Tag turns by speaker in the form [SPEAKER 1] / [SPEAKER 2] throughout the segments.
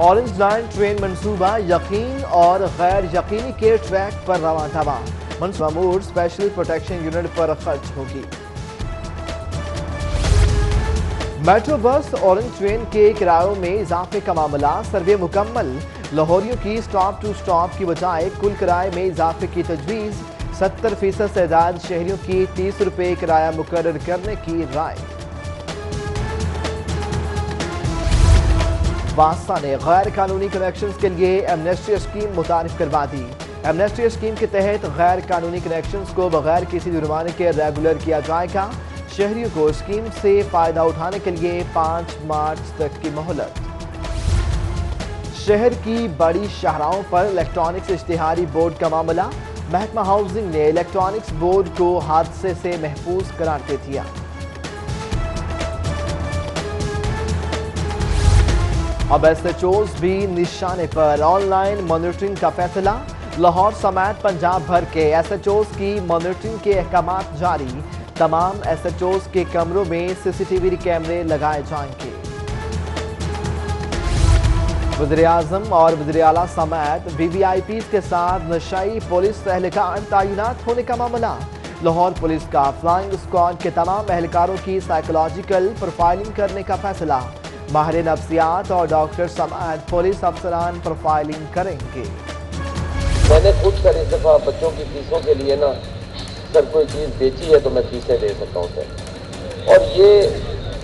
[SPEAKER 1] Orange line train मंसूबा यकीन और गैर यकीनी के ट्रैक पर रवाना। मंसूबा मोड स्पेशल प्रोटेक्शन यूनिट पर खर्च होगी। मेट्रो बस ऑरेंज ट्रेन के किरायों में इजाफे का मामला सर्वे मुकम्मल। लाहौरियों की स्टॉप टू स्टॉप की बजाय कुल किराए में इजाफे की तजवीज़। 70% तादाद शहरियों की 30 रुपये किराया मुकर्रर करने की राय। वासा ने गैर कानूनी कनेक्शंस के लिए एमनेस्टी स्कीम मुतारिफ करवा दी। एमनेस्टी स्कीम के तहत गैर कानूनी कनेक्शंस को बगैर किसी जुर्माने के रेगुलर किया जाएगा। शहरियों को स्कीम से फायदा उठाने के लिए 5 मार्च तक की मोहलत। शहर की बड़ी शाहराहों पर इलेक्ट्रॉनिक्स इश्तिहारी बोर्ड का मामला। महकमा हाउसिंग ने इलेक्ट्रॉनिक्स बोर्ड को हादसे से महफूज करार दे दिया। अब एसएचओज भी निशाने पर। ऑनलाइन मॉनिटरिंग का फैसला। लाहौर समेत पंजाब भर के एसएचओज की मॉनिटरिंग के अहकामात जारी। तमाम एसएचओज के कमरों में सीसीटीवी कैमरे लगाए जाएंगे। वज़ीर-ए-आज़म और वज़ीर-ए-आला समेत वीवीआईपी के साथ नशाई पुलिस एहलकार तैनात होने का मामला। लाहौर पुलिस का फ्लाइंग स्क्वाड के तमाम एहलकारों की साइकोलॉजिकल प्रोफाइलिंग करने का फैसला। माहिर नफ्सियात और डॉक्टर समेत पुलिस अफसरान प्रोफाइलिंग करेंगे।
[SPEAKER 2] मैंने खुद सर इस दफ़ा बच्चों की फीसों के लिए ना सर कोई चीज़ बेची है तो मैं फीसें दे सकता हूँ सर। और ये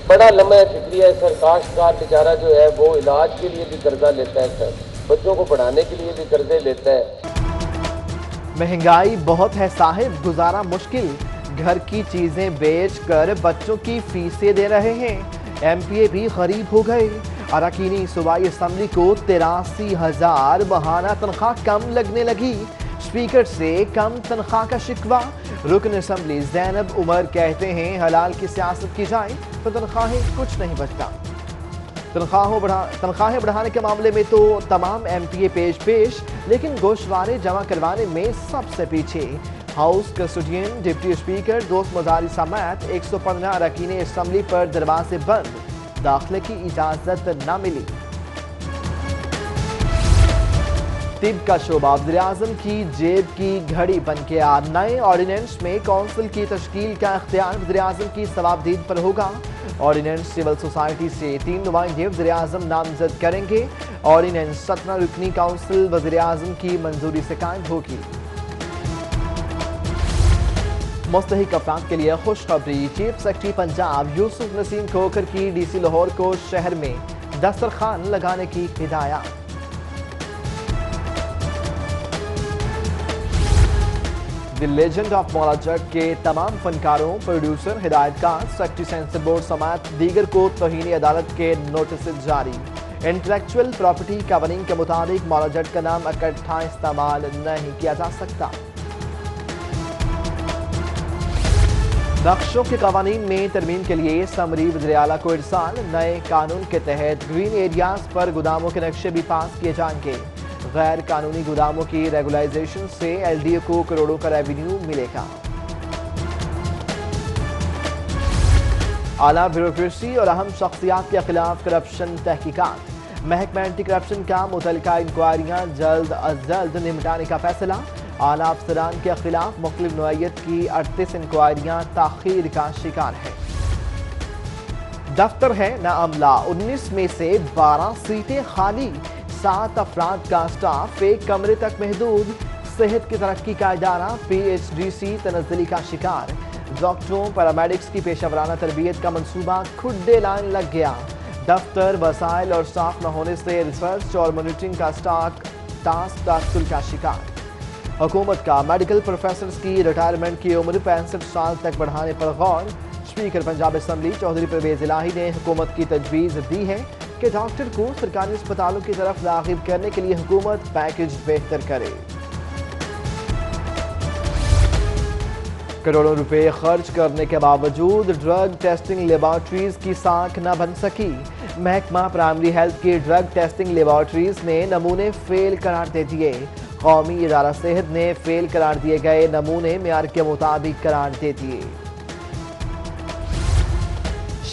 [SPEAKER 2] बड़ा लम्हा फिक्रिया है सर। काश्तकार बेचारा जो है वो इलाज के लिए भी कर्जा लेता है सर, बच्चों को पढ़ाने के लिए भी कर्जे लेता है।
[SPEAKER 1] महंगाई बहुत है साहिब, गुजारा मुश्किल। घर की चीजें बेच कर बच्चों की फीसें दे रहे हैं। एमपीए भी गरीब हो गए। अरकानी सूबाई असम्बली को 83,000 माहाना तनख्वाह कम लगने लगी। स्पीकर से कम तनख्वाह का शिकवा। रुकन असम्बली ज़ैनब उमर कहते हैं हलाल की सियासत की जाए तो तनख्वाहें कुछ नहीं बचता। तनख्वाहें बढ़ाने के मामले में तो तमाम एमपीए पेश, लेकिन गोशवारे जमा करवाने में सबसे पीछे। हाउस कस्टोडियन, डिप्टी स्पीकर, दोस्त मजारी समेत 115 अरकानी असम्बली पर दरवाजे बंद। दाखिले की इजाजत न मिली। तिब का शोबा वज़ीर-ए-आज़म की जेब की घड़ी बन गया। नए ऑर्डिनेंस में कौंसिल की तश्कील का इख्तियार वज़ीर-ए-आज़म की सवाबदीद पर होगा। ऑर्डिनेंस सिविल सोसाइटी से 3 नुमाइंदे वज़ीर-ए-आज़म नामजद करेंगे। ऑर्डिनेंस 17 रुकनी काउंसिल वज़ीर-ए-आज़म की मंजूरी से कायम होगी। मुस्तहिक अफराद के लिए खुशखबरी। चीफ सेक्रेटरी पंजाब यूसुफ नसीम खोखर की डीसी लाहौर को शहर में दस्तरखान लगाने की हिदायत। The legend of Maula Jatt के तमाम फनकारों, प्रोड्यूसर, हिदायतकार, सेक्रेटरी सेंसर बोर्ड समेत दीगर को तौहीन अदालत के नोटिस जारी। इंटेलेक्चुअल प्रॉपर्टी कानून के मुताबिक मौला जट का नाम इकट्ठा इस्तेमाल नहीं किया जा सकता। नक्शों के कानून में तरमीम के लिए समरी वज़ीर-ए-आला को इरसाल। नए कानून के तहत ग्रीन एरियाज पर गोदामों के नक्शे भी पास किए जाएंगे। गैर कानूनी गोदामों की रेगुलाइजेशन से एलडीए को करोड़ों का रेवेन्यू मिलेगा। आला ब्यूरोक्रेसी और अहम शख्सियात के खिलाफ करप्शन तहकीकात। महकमा एंटी करप्शन का मुतल्लिका इंक्वायरियां जल्द अज जल्द निपटाने का फैसला। आला अफसरान के खिलाफ मुख्तलिफ नौइयत की 38 इंक्वायरियां ताखीर का शिकार है। दफ्तर है न अमला। 19 में से 12 सीटें खाली। 7 अफराद का स्टाफ एक कमरे तक महदूद। सेहत की तरक्की का इदारा PHDC तनज़्ज़ुली का शिकार। डॉक्टरों, पैरामेडिक्स की पेशावराना तरबियत का मंसूबा खुड्डे लाइन लग गया। दफ्तर, वसाइल और स्टाफ न होने से रिसर्च और मॉनिटरिंग का टास्क तासुल का शिकार। हुकूमत का मेडिकल प्रोफेसर्स की रिटायरमेंट की उम्र 65 साल तक बढ़ाने पर गौर। स्पीकर पंजाब असम्बली चौधरी परवेज इलाही ने हुकूमत की तजवीज़ दी है कि डॉक्टर को सरकारी अस्पतालों की तरफ राग़िब करने के लिए हुकूमत पैकेज बेहतर करे। करोड़ों रुपए खर्च करने के बावजूद ड्रग टेस्टिंग लेबॉर्ट्रीज की साख न बन सकी। महकमा प्राइमरी हेल्थ की ड्रग टेस्टिंग लेबॉर्ट्रीज ने नमूने फेल करार दे दिए। कौमी इदारा सेहत ने फेल करार दिए गए नमूने मेयार के मुताबिक करार दे दिए।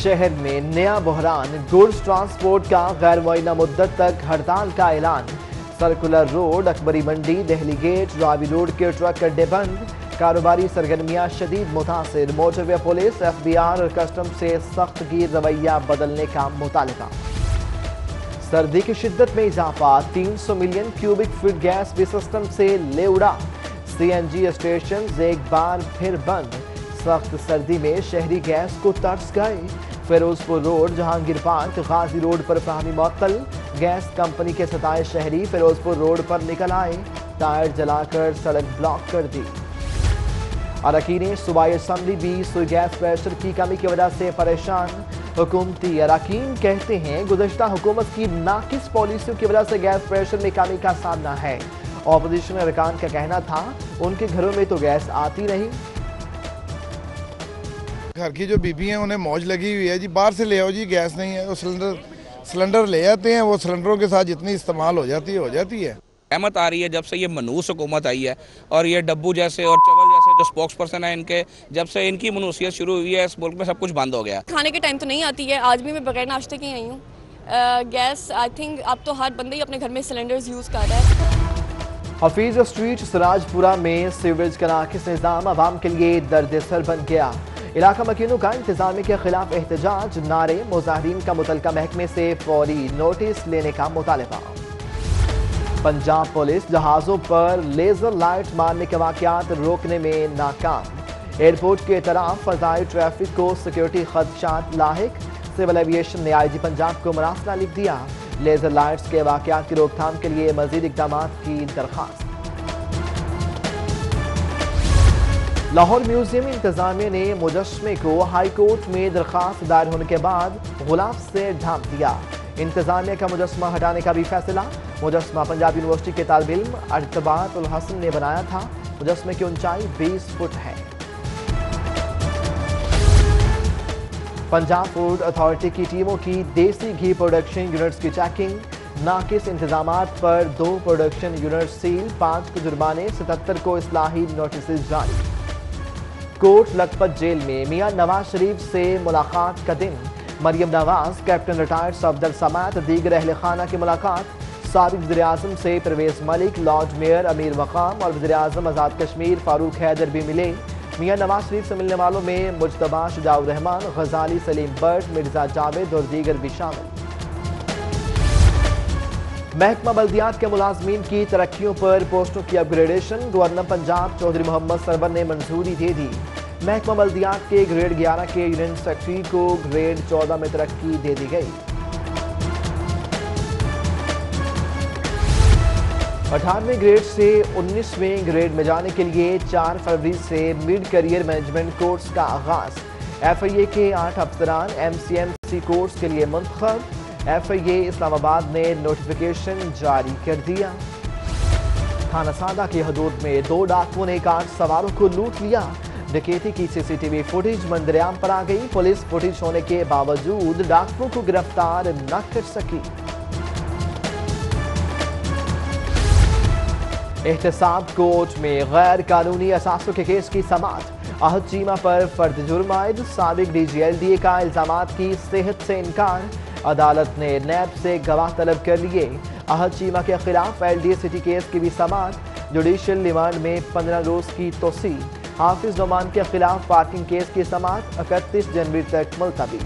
[SPEAKER 1] शहर में नया बहरान, गुड्स ट्रांसपोर्ट का गैर मुअय्यना मुद्दत तक हड़ताल का ऐलान। सर्कुलर रोड, अकबरी मंडी, दहली गेट, रावी रोड के ट्रक अड्डे बंद। कारोबारी सरगर्मियां शदीद मुतासिर। मोटरवे पुलिस, FBI और कस्टम से सख्त गिर रवैया बदलने का मुतालबा। सर्दी की शिद्दत में इजाफा, 300 मिलियन क्यूबिक फीट गैस भी सिस्टम से ले उड़ा। CNG स्टेशन एक बार फिर बंद। सख्त सर्दी में शहरी गैस को तरस गए। फिरोजपुर रोड, जहांगीर पार्क, गाजी रोड पर फराहमी मुअत्तल। गैस कंपनी के 27 शहरी फिरोजपुर रोड पर निकल आए। टायर जलाकर सड़क ब्लॉक कर दी। अरकान सूबाई असम्बली भी सुई गैस प्रेशर की कमी की वजह से परेशान। हुकूमती अरकान कहते हैं गुज़श्ता हुकूमत की नाकिस पॉलिसियों की वजह से गैस प्रेशर में कमी का सामना है। ऑपोजिशन अरकान का कहना था उनके घरों में तो गैस आती नहीं।
[SPEAKER 3] घर की जो बीबी हैं उन्हें मौज लगी हुई है जी, बाहर से ले आओ जी, गैस नहीं है, वो सिलेंडर ले आते हैं, वो सिलेंडरों के साथ जितनी इस्तेमाल हो जाती है।
[SPEAKER 4] रहमत आ रही है जब से ये मनूस हुकूमत आई है, और ये डब्बू जैसे और चवल जैसे जो स्पोक्स पर्सन है इनके, जब से इनकी मनूसियत शुरू हुई है इस मुल्क में सब कुछ बंद हो गया।
[SPEAKER 5] खाने के टाइम तो नहीं आती है, आज भी मैं बगैर नाश्ते की आई हूँ। गैस आई थिंक अब तो हर बंदे ही अपने घर में सिलेंडर्स यूज़ कर रहा है।
[SPEAKER 1] हफीज स्ट्रीट सराजपुरा में सीवरेज का नाकिस निज़ाम आवाम के लिए दर्द सर बन गया। इलाका मकीनों का इंतजामिया के खिलाफ एहतजाज, नारे, मुजाहिरीन का मुतलका महकमे से फौरी नोटिस लेने का मुतालबा। पंजाब पुलिस जहाज़ों पर लेजर लाइट मारने के वाक़यात रोकने में नाकाम। एयरपोर्ट के तरफ फज़ाई ट्रैफिक को सिक्योरिटी खदशात लाहिक। सिविल एविएशन ने IG पंजाब को मरासला लिख दिया। लेजर लाइट्स के वाक़यात की रोकथाम के लिए मज़ीद इक़दामात की दरख्वास्त। लाहौर म्यूजियम इंतजामिया ने मुजस्मे को हाई कोर्ट में दरख्वास्त दायर होने के बाद गुलाब से ढांप दिया। इंतजामिया का मुजस्मा हटाने का भी फैसला। मुजस्मा पंजाब यूनिवर्सिटी के तालिब इल्म अर्तबात उल हसन ने बनाया था। मुजस्मे की ऊंचाई 20 फुट है। पंजाब फूड अथॉरिटी की टीमों की देसी घी प्रोडक्शन यूनिट्स की चेकिंग। नाकिस इंतजामात पर 2 प्रोडक्शन यूनिट सील, 5 को जुर्माने, 77 को इस्लाही नोटिस जारी। कोट लखपत जेल में मियां नवाज शरीफ से मुलाकात का दिन। मरियम नवाज, कैप्टन रिटायर्ड सफदर समेत दीगर अहले खाना की मुलाकात। साबिक वज़ीर आज़म से परवेज़ मलिक, लॉर्ड मेयर अमीर मकाम और वज़ीर आज़म आज़ाद कश्मीर फारूक हैदर भी मिले। मियां नवाज शरीफ से मिलने वालों में मुज्तबा, शुजाउर रहमान, गजाली, सलीम बट, मिर्जा जावेद और दीगर भी शामिल। महकमा बल्दियात के मुलाजमीन की तरक्कियों पर पोस्टों की अपग्रेडेशन। गवर्नर पंजाब चौधरी मोहम्मद सरवर ने मंजूरी दे दी। महकमा बल्दियात के ग्रेड 11 के यूनियन सेक्रेटरी को ग्रेड 14 में तरक्की दे दी गई। 18वें ग्रेड से 19वें ग्रेड में जाने के लिए 4 फरवरी से मिड करियर मैनेजमेंट कोर्स का आगाज। FIA के 8 अफसरान MCMC कोर्स के लिए मुंतखब। FIA इस्लामाबाद ने नोटिफिकेशन जारी कर दिया। थाना सादा की हदूद में 2 डाकुओं ने 8 सवारों को लूट लिया। डकैती की CCTV फुटेज मंजरेआम पर आ गई। पुलिस फुटेज होने के बावजूद डाकुओं को गिरफ्तार न कर सकी। एहतसाब कोर्ट में गैर कानूनी असासों के केस की समाअत। अहद चीमा पर फर्द जुर्म आयद। साबिक DG-LDA का इल्जामात की सेहत से इनकार। अदालत ने नैब से गवाह तलब कर लिए। अहद चीमा के खिलाफ LDA सिटी केस की भी समाअत। जुडिशियल रिमांड में 15 रोज की तोसी। हाफिज नोमान के खिलाफ पार्किंग केस की समाअत 31 जनवरी तक मुलतवी।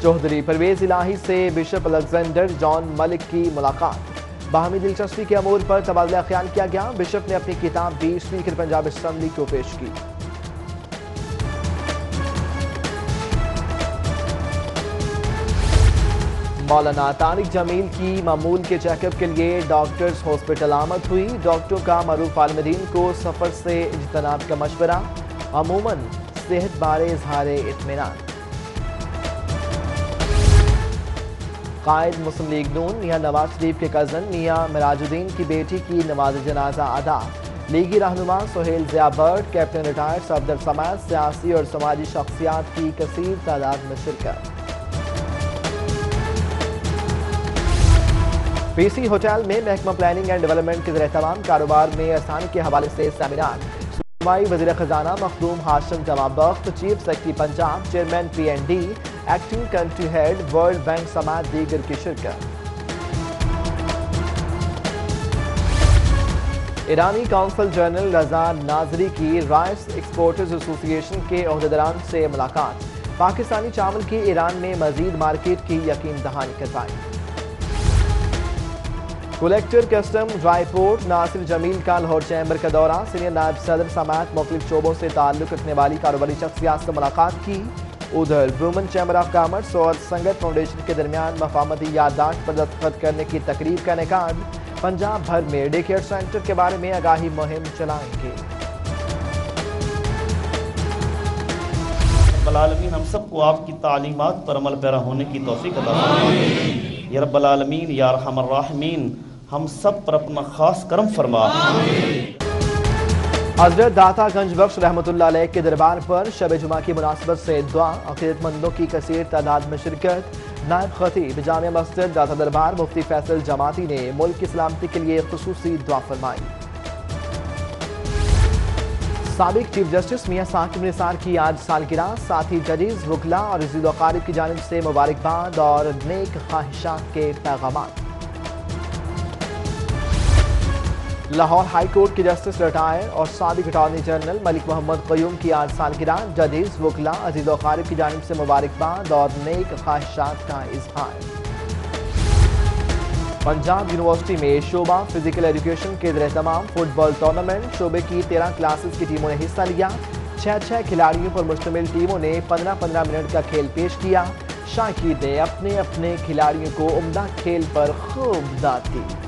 [SPEAKER 1] चौधरी परवेज इलाही से बिशप अलेक्जेंडर जॉन मलिक की मुलाकात। बाहमी दिलचस्पी के अमूर पर तबादला ख्याल किया गया। बिशप ने अपनी किताब भी स्पीकर पंजाब असम्बली को पेश की। मौलाना तारिक जमील की मामूल के चेकअप के लिए डॉक्टर्स हॉस्पिटल आमद हुई। डॉक्टरों का मरूफ आलमदीन को सफर से इज्तनाब का मशवरा। अमूमन सेहत बारे इजहार इत्मीनान। कायद मुस्लिम लीग नून मियां नवाज शरीफ के कज़न मियां मिराजुद्दीन की बेटी की नमाज जनाजा अदा। लीगी रहनुमा सोहेल ज़िया बट, कैप्टन रिटायर्ड सफदर समेत सियासी और समाजी शख्सियात की कसीर तादाद में शिरकत। PC होटल में महकमा प्लानिंग एंड डेवलपमेंट के ज़रिए तमाम कारोबार में आसानी के हवाले से सेमिनार। وزیر خزانہ مخدوم ہاشم جمع Bakht, chief secretary Punjab, chairman PND، acting country head, world bank سمیت دیگر کی شرکت۔ ایرانی کونسل جنرل رضا ناظری کی رائس ایکسپورٹرز ایسوسی ایشن کے عہدیداران سے ملاقات، پاکستانی چاول کی ایران میں مزید مارکیٹ کی یقین دہانی کروائی۔ کلیکٹر کسٹم رائے پورٹ ناصر جمیل کا لاہور چیمبر کا دورہ، سینئر نائب صدر سمیت مختلف شعبوں سے تعلق رکھنے والی کاروباری شخصیات سے ملاقات کی۔ ادھر وومن چیمبر آف کامرس اور سنگت فاؤنڈیشن کے درمیان مفاہمتی یادداشت پر دستخط کرنے کی تقریب کا انعقاد، پنجاب بھر میں ڈے کیئر سینٹر کے بارے میں آگاہی مہم چلائیں گے۔
[SPEAKER 6] رب العالمین ہم سب کو آپ کی تعلیمات پر عمل پیرا ہونے کی توفیق عطا فرمائے۔ یا رب العالمین یا ارحم الراحمین ہم سب پر اپنا خاص کرم فرما۔
[SPEAKER 1] حضرت داتا گنج بخش رحمۃ اللہ علیہ کے دربار پر شب جمعہ کی مناسبت سے دعا، عقیدت مندوں کی کثیر تعداد میں شرکت۔ نائب خطیب جامع مسجد داتا دربار مفتی فیصل جماعتی نے ملک کی سلامتی کے لیے خصوصی دعا فرمائی۔ سابق چیف جسٹس میاں ثاقب نثار کی آج سالگرہ، ساتھی ججز، وکلاء اور عزیز و اقارب کی جانب سے مبارکباد اور نیک خواہشات کے پیغامات۔ لاہور ہائی کورٹ کے جسٹس ریٹائر اور سابق اٹارنی جنرل ملک محمد قیوم کی آج سالگرہ، ججز، وکلاء، عزیز و اقارب کی جانب سے مبارکباد اور نیک خواہشات کا اظہار۔ پنجاب یونیورسٹی میں شعبہ فزیکل ایجوکیشن کے زیر اہتمام فٹ بال ٹورنامنٹ، شعبے کی 13 کلاسز کی ٹیموں نے حصہ لیا۔ 6 کھلاڑیوں پر مشتمل ٹیموں نے 15 منٹ کا کھیل پیش کیا۔ شائقین نے اپنے کھلاڑیوں کو عمدہ کھیل پر خوب داد دی۔